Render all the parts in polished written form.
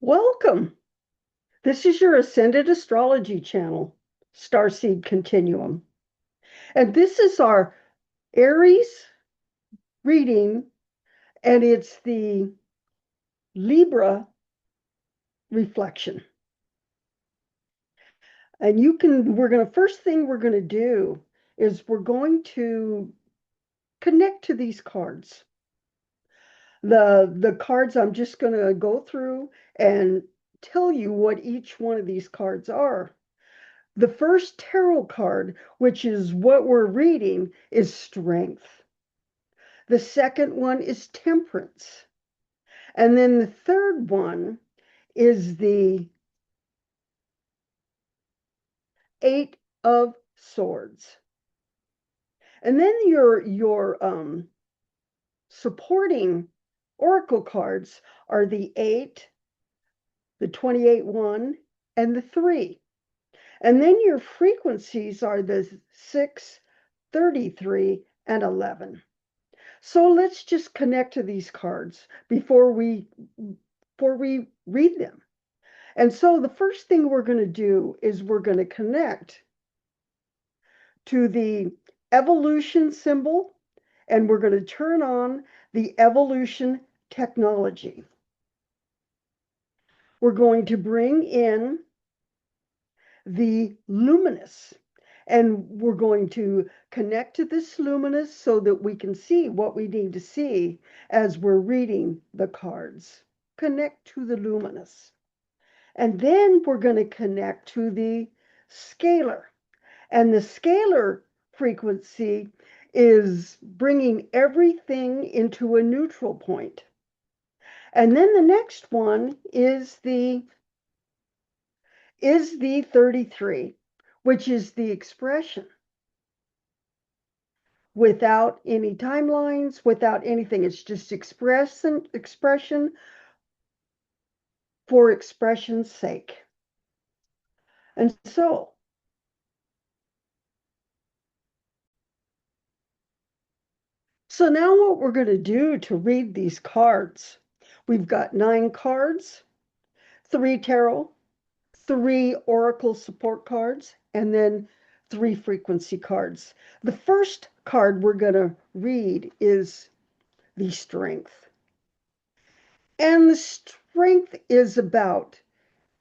Welcome. This is your Ascended Astrology channel, Starseed Continuum. And this is our Aries reading, and it's the Libra reflection. And first thing we're going to do is we're going to connect to these cards. The cards I'm just going to go through and tell you what each one of these cards are. The first tarot card, which is what we're reading, is Strength. The second one is Temperance. And then the third one is the Eight of Swords. And then your supporting oracle cards are the 8, the 28-1, and the 3. And then your frequencies are the 6, 33, and 11. So let's just connect to these cards before we read them. And so the first thing we're going to do is we're going to connect to the evolution symbol, and we're going to turn on the evolution technology. We're going to bring in the luminous, and we're going to connect to this luminous so that we can see what we need to see as we're reading the cards. Connect to the luminous. And then we're going to connect to the scalar. And the scalar frequency is bringing everything into a neutral point. And then the next one is the 33, which is the expression without any timelines, without anything. It's just expression for expression's sake. And so now what we're going to do to read these cards, we've got 9 cards, 3 tarot, 3 oracle support cards, and then 3 frequency cards. The first card we're going to read is the strength. And the strength is about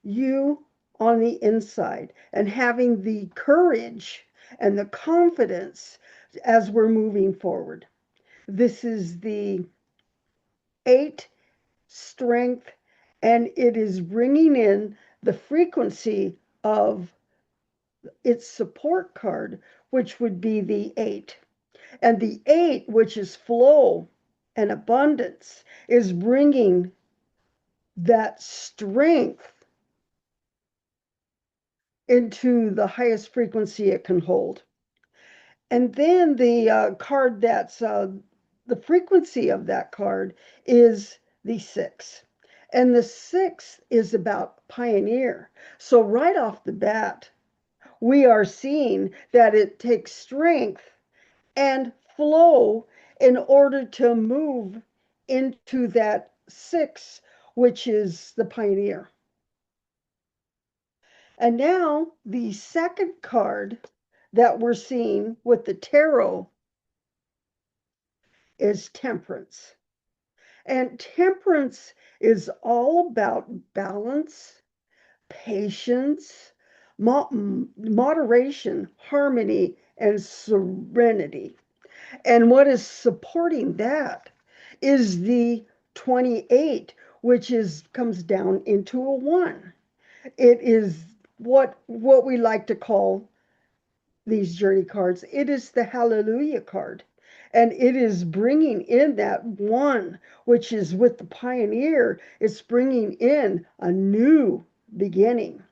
you on the inside and having the courage and the confidence as we're moving forward. This is the 8 strength, and it is bringing in the frequency of its support card, which would be the 8. And the 8, which is flow and abundance, is bringing that strength into the highest frequency it can hold. And then the card that's the frequency of that card is the 6. And the 6 is about pioneer. So right off the bat, we are seeing that it takes strength and flow in order to move into that 6, which is the pioneer. And now the second card that we're seeing with the tarot is Temperance. And Temperance is all about balance, patience, moderation, harmony, and serenity. And what is supporting that is the 28, which comes down into a 1. It is what we like to call these journey cards. It is the Hallelujah card. And it is bringing in that 1, which is with the pioneer. It's bringing in a new beginning.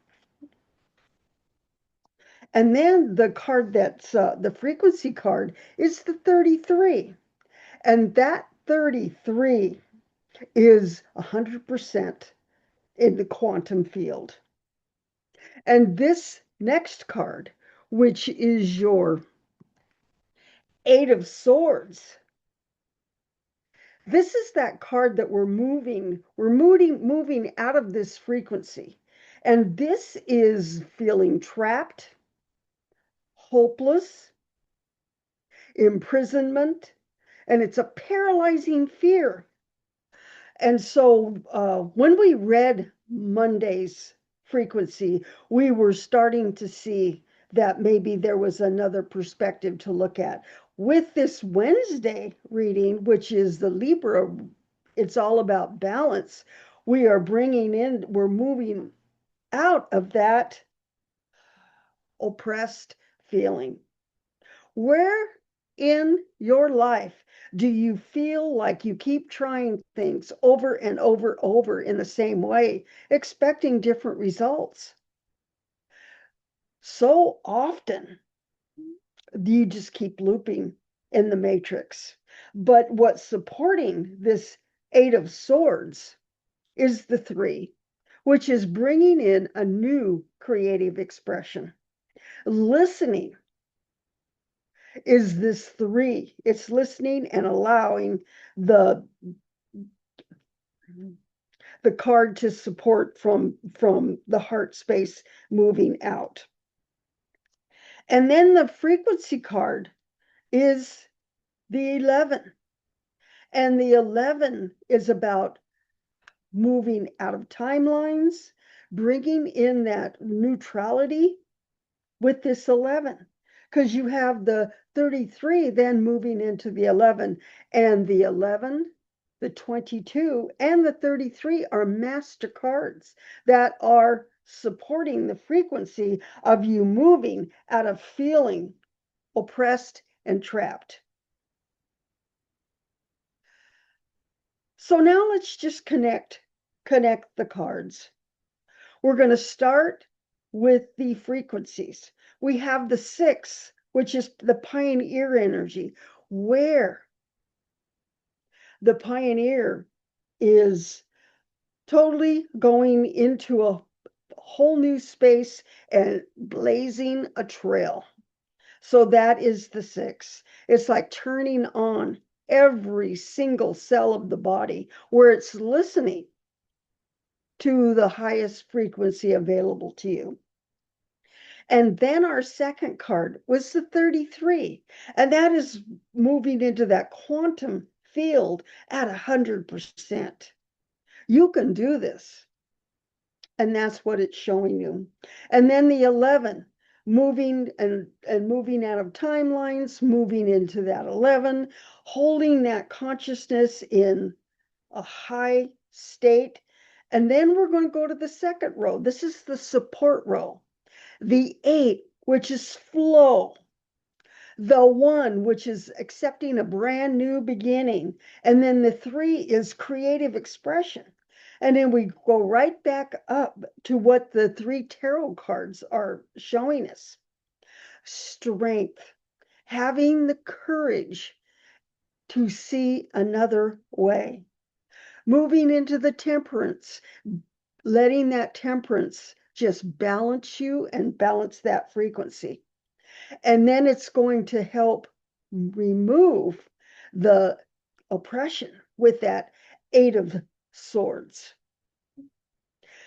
And then the card that's the frequency card is the 33. And that 33 is 100% in the quantum field. And this next card, which is your 8 of Swords, This is that card that we're moving out of this frequency. And this is feeling trapped, hopeless, imprisonment, and it's a paralyzing fear. And so when we read Monday's frequency, we were starting to see that maybe there was another perspective to look at. With this Wednesday reading, which is the Libra, it's all about balance. We're moving out of that oppressed feeling. Where in your life do you feel like you keep trying things over and over in the same way, expecting different results? So often you just keep looping in the matrix. But what's supporting this Eight of Swords is the three, which is bringing in a new creative expression. Listening is this three. It's listening and allowing the the card to support from the heart space moving out. And then the frequency card is the 11. And the 11 is about moving out of timelines, bringing in that neutrality with this 11, because you have the 33 then moving into the 11, and the 11, the 22, and the 33 are master cards that are supporting the frequency of you moving out of feeling oppressed and trapped. So now let's just connect the cards. We're going to start with the frequencies. We have the 6, which is the pioneer energy, where the pioneer is totally going into a whole new space and blazing a trail. So that is the 6. It's like turning on every single cell of the body where it's listening to the highest frequency available to you. And then our second card was the 33, and that is moving into that quantum field at 100%. You can do this, and that's what it's showing you. And then the 11, moving and moving out of timelines, moving into that 11, holding that consciousness in a high state. And then we're going to go to the second row. This is the support row. The 8, which is flow. The 1, which is accepting a brand new beginning. And then the 3 is creative expression. And then we go right back up to what the 3 tarot cards are showing us. Strength, having the courage to see another way. Moving into the temperance, letting that temperance just balance you and balance that frequency. And then it's going to help remove the oppression with that 8 of Swords.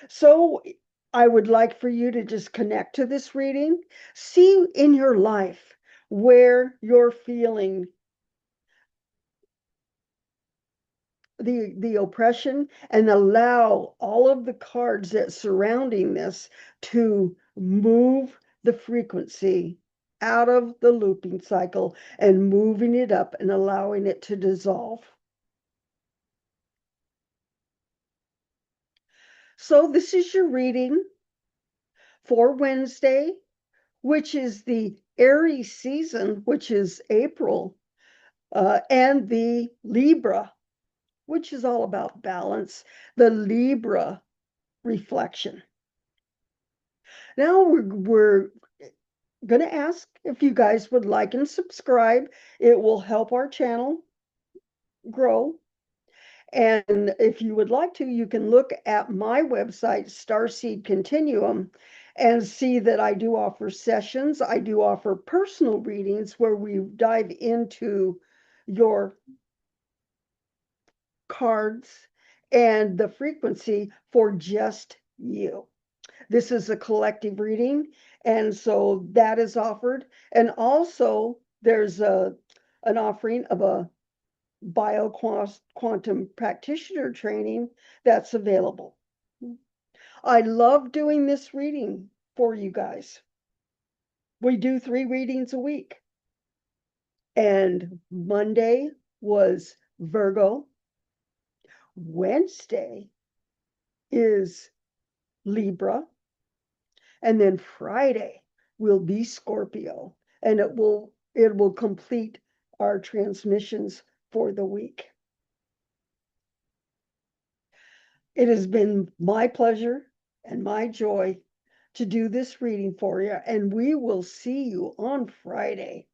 So I would like for you to just connect to this reading. See in your life where you're feeling the oppression, and allow all of the cards that surrounding this to move the frequency out of the looping cycle and moving it up and allowing it to dissolve. So this is your reading for Wednesday, which is the Aries season, which is April, and the Libra, which is all about balance, the Libra reflection. Now we're going to ask if you guys would like and subscribe. It will help our channel grow. And if you would like to, you can look at my website, Starseed Continuum, and see that I do offer sessions. I do offer personal readings where we dive into your cards and the frequency for just you. This is a collective reading, and so that is offered. And also, there's an offering of a quantum practitioner training that's available. I love doing this reading for you guys. We do 3 readings a week. And Monday was Virgo. Wednesday is Libra. And then Friday will be Scorpio. And it will complete our transmissions for the week. It has been my pleasure and my joy to do this reading for you, and we will see you on Friday.